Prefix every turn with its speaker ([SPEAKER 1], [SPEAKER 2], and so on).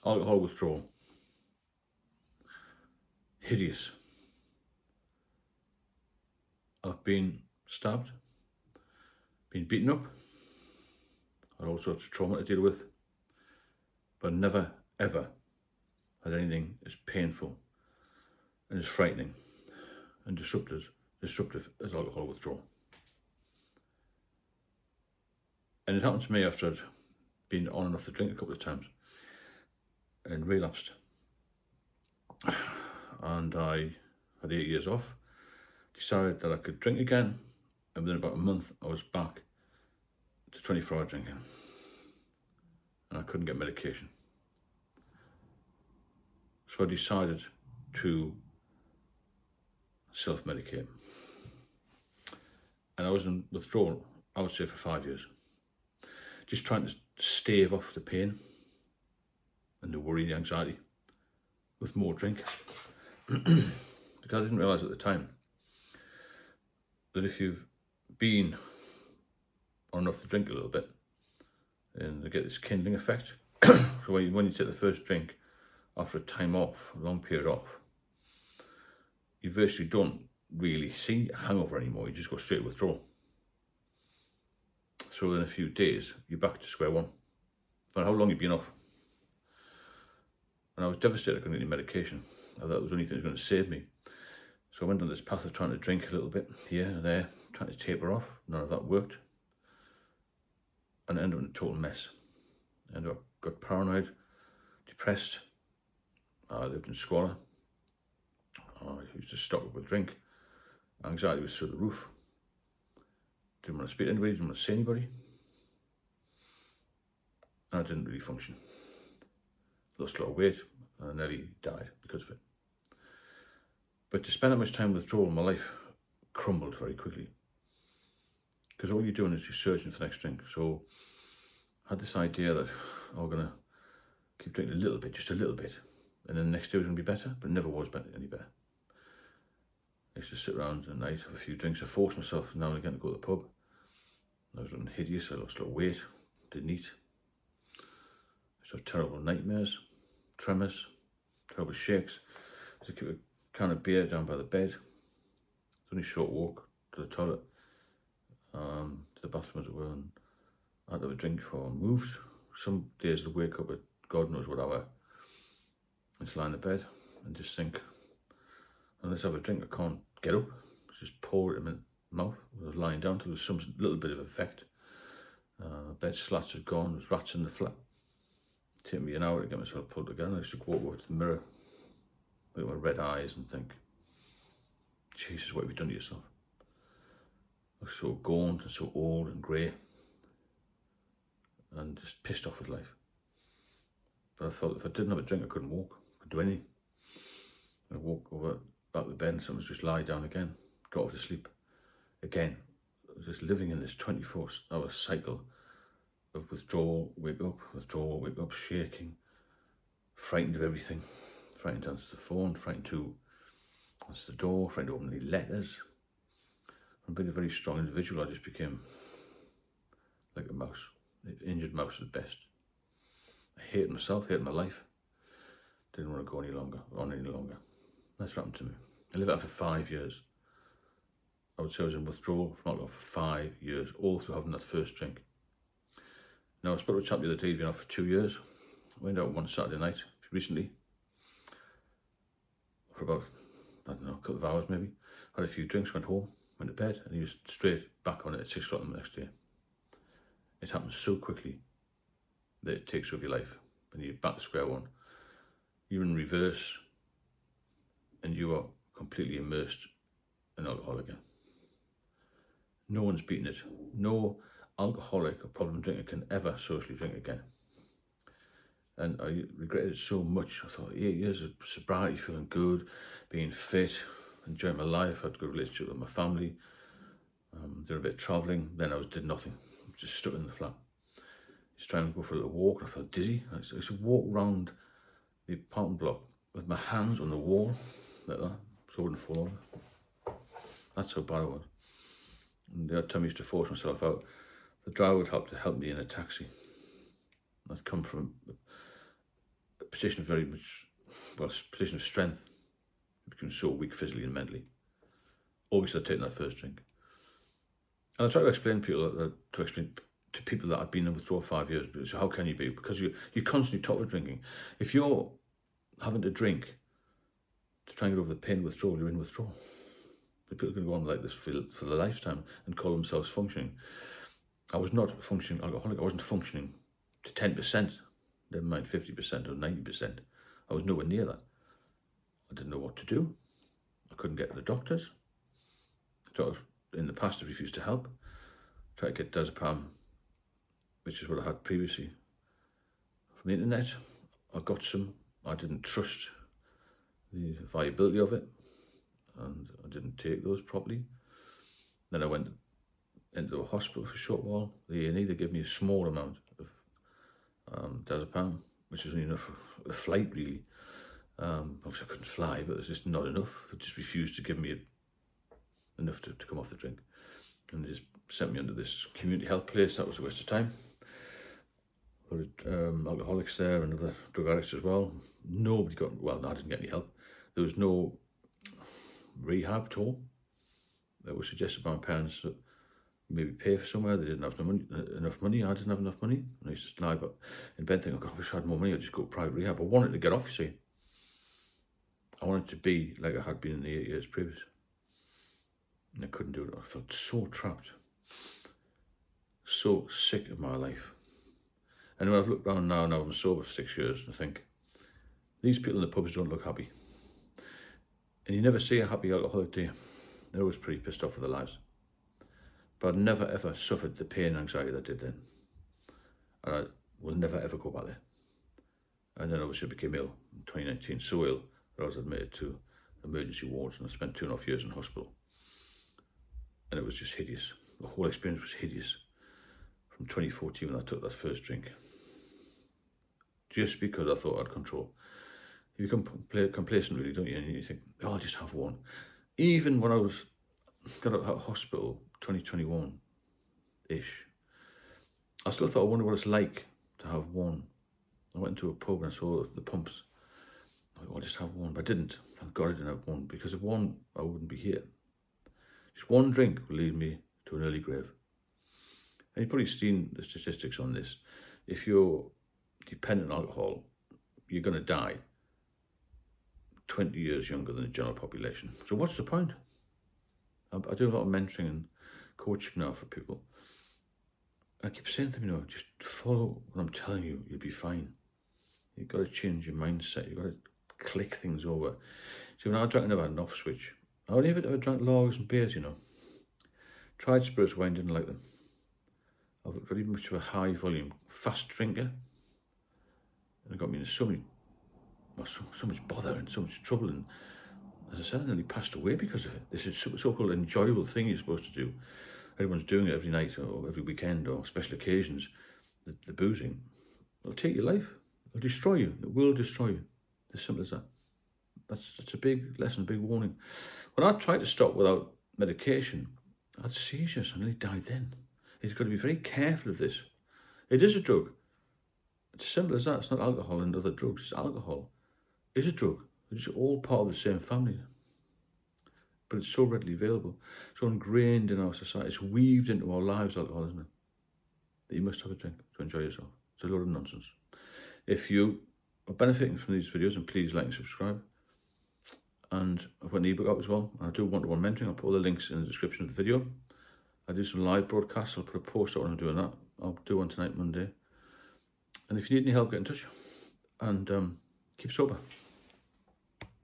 [SPEAKER 1] Alcohol withdrawal. Hideous. I've been stabbed, been beaten up, had all sorts of trauma to deal with, but never, ever had anything as painful and as frightening and disruptive as alcohol withdrawal. And it happened to me after I'd been on and off the drink a couple of times and relapsed. And I had 8 years off, decided that I could drink again, and within about a month I was back to 24-hour drinking, and I couldn't get medication. So I decided to self-medicate. And I was in withdrawal, I would say, for 5 years. Just trying to stave off the pain and the worry, the anxiety, with more drink. Because I didn't realise at the time that if you've been on and off the drink a little bit, and they get this kindling effect. So when you take the first drink after a time off, a long period off, you virtually don't really see a hangover anymore. You just go straight to withdrawal. So in a few days, you're back to square one. But how long you've been off? And I was devastated I couldn't get any medication. I thought it was the only thing that was going to save me. So I went on this path of trying to drink a little bit here and there, trying to taper off. None of that worked. And I ended up in a total mess. I got paranoid, depressed. I lived in squalor. I used to stock up with drink. Anxiety was through the roof. Didn't want to speak to anybody, didn't want to see anybody. And I didn't really function. Lost a lot of weight, and I nearly died because of it. But to spend that much time withdrawal, my life crumbled very quickly. Because all you're doing is you're searching for the next drink. So I had this idea that I'm going to keep drinking a little bit, just a little bit, and then the next day was going to be better, but it never was any better. I used to sit around at night, have a few drinks. I forced myself now and again to go to the pub. I was running hideous, I lost a lot of weight, didn't eat. I used to have terrible nightmares, tremors, terrible shakes. I used to keep a can of beer down by the bed. It's only a short walk to the toilet, to the bathroom as it were, and I had to have a drink before I moved. Some days I'd wake up at God knows what hour, and just lie in the bed and just think, unless I have a drink, I can't get up. Just pour it in my mouth. I was lying down, so there was some little bit of effect. Bed slats had gone, there was rats in the flat. It took me an hour to get myself pulled together. I used to walk over to the mirror, look at my red eyes and think, Jesus, what have you done to yourself? I was so gaunt and so old and grey and just pissed off with life. But I thought if I didn't have a drink, I couldn't walk, I couldn't do anything. I walk over back to the bed and someone just lie down again, got off to sleep again. I was just living in this 24-hour cycle of withdrawal, wake up, shaking, frightened of everything, frightened to answer the phone, frightened to answer the door, frightened to open any letters. From being a very strong individual, I just became like a mouse, an injured mouse at best. I hated myself, hated my life, didn't want to go any longer. That's what happened to me. I lived that for 5 years. I would say I was in withdrawal from alcohol for 5 years, all through having that first drink. Now, I spoke to a chap the other day, he'd been out for 2 years. I went out one Saturday night, recently, for about, I don't know, a couple of hours maybe. Had a few drinks, went home, went to bed, and he was straight back on it at 6 o'clock the next day. It happens so quickly that it takes over your life, and you're back to square one. You're in reverse, and you are completely immersed in alcohol again. No one's beaten it. No alcoholic or problem drinker can ever socially drink again. And I regretted it so much. I thought 8 years of sobriety, feeling good, being fit, enjoying my life, had a good relationship with my family, did a bit of travelling. Then I did nothing, just stuck in the flat. Just trying to go for a little walk, and I felt dizzy. I used to walk around the apartment block with my hands on the wall, like that, so I wouldn't fall over. That's how bad I was. And the odd time I used to force myself out, the driver would help me in a taxi. I'd come from position of very much, well, position of strength. I became so weak physically and mentally. Always had taken that first drink. And I try to explain to people that I've been in withdrawal 5 years, so how can you be? Because you constantly talk about drinking. If you're having to drink to try and get over the pain of withdrawal, you're in withdrawal. The people can go on like this for their lifetime and call themselves functioning. I was not a functioning alcoholic. I wasn't functioning to 10%, never mind 50% or 90%. I was nowhere near that. I didn't know what to do. I couldn't get to the doctors. So in the past, I refused to help. Tried to get diazepam, which is what I had previously from the internet. I got some. I didn't trust the viability of it, and I didn't take those properly. Then I went into a hospital for a short while. The A&E, they gave me a small amount of diazepam, which was only enough for a flight, really. Obviously, I couldn't fly, but it was just not enough. They just refused to give me enough to come off the drink. And they just sent me under this community health place. That was a waste of time. There were alcoholics there and other drug addicts as well. Nobody got, well, no, I didn't get any help. There was no rehab at all. It was suggested by my parents that maybe pay for somewhere. They didn't have enough money. I didn't have enough money. And I used to lie about in bed thinking, oh God, I wish I had more money. I'd just go to private rehab. I wanted to get off, you see. I wanted to be like I had been in the 8 years previous. And I couldn't do it. I felt so trapped. So sick of my life. And when I've looked around now I'm sober for 6 years, and I think, these people in the pubs don't look happy. And you never see a happy alcoholic, do you? They're always pretty pissed off with their lives. But I've never ever suffered the pain and anxiety that I did then. And I will never ever go back there. And then obviously I became ill in 2019, so ill that I was admitted to emergency wards, and I spent 2.5 years in hospital. And it was just hideous. The whole experience was hideous. From 2014 when I took that first drink. Just because I thought I had control. You become complacent really, don't you? And you think, oh, I'll just have one. Even when I got out of hospital, 2021-ish, I still thought, I wonder what it's like to have one. I went into a pub and I saw the pumps. I thought, I'll just have one, but I didn't. Thank God I didn't have one, because if one, I wouldn't be here. Just one drink will lead me to an early grave. And you've probably seen the statistics on this. If you're dependent on alcohol, you're going to die 20 years younger than the general population. So what's the point? I do a lot of mentoring and coaching now for people. I keep saying to them, just follow what I'm telling you, you'll be fine. You've got to change your mindset. You've got to click things over. See, when I drank, I never had an off switch. I only ever drank lagers and beers, Tried spirits, wine, didn't like them. I'm very much of a high volume, fast drinker. And it got me into so much bother and so much trouble. And as I said, I nearly passed away because of it. This is so-called enjoyable thing you're supposed to do. Everyone's doing it every night or every weekend or special occasions. The boozing. It'll take your life. It'll destroy you. It will destroy you. As simple as that. That's a big lesson, a big warning. When I tried to stop without medication, I had seizures. I nearly died then. You've got to be very careful of this. It is a drug. It's as simple as that. It's not alcohol and other drugs. It's alcohol. It's a drug. It's all part of the same family. But it's so readily available. So ingrained in our society. It's weaved into our lives, alcohol, isn't it? That you must have a drink to enjoy yourself. It's a load of nonsense. If you are benefiting from these videos, then please like and subscribe. And I've got an ebook out as well. I do one-to-one mentoring. I'll put all the links in the description of the video. I do some live broadcasts. I'll put a post out when I'm doing that. I'll do one tonight, Monday. And if you need any help, get in touch. And keep sober.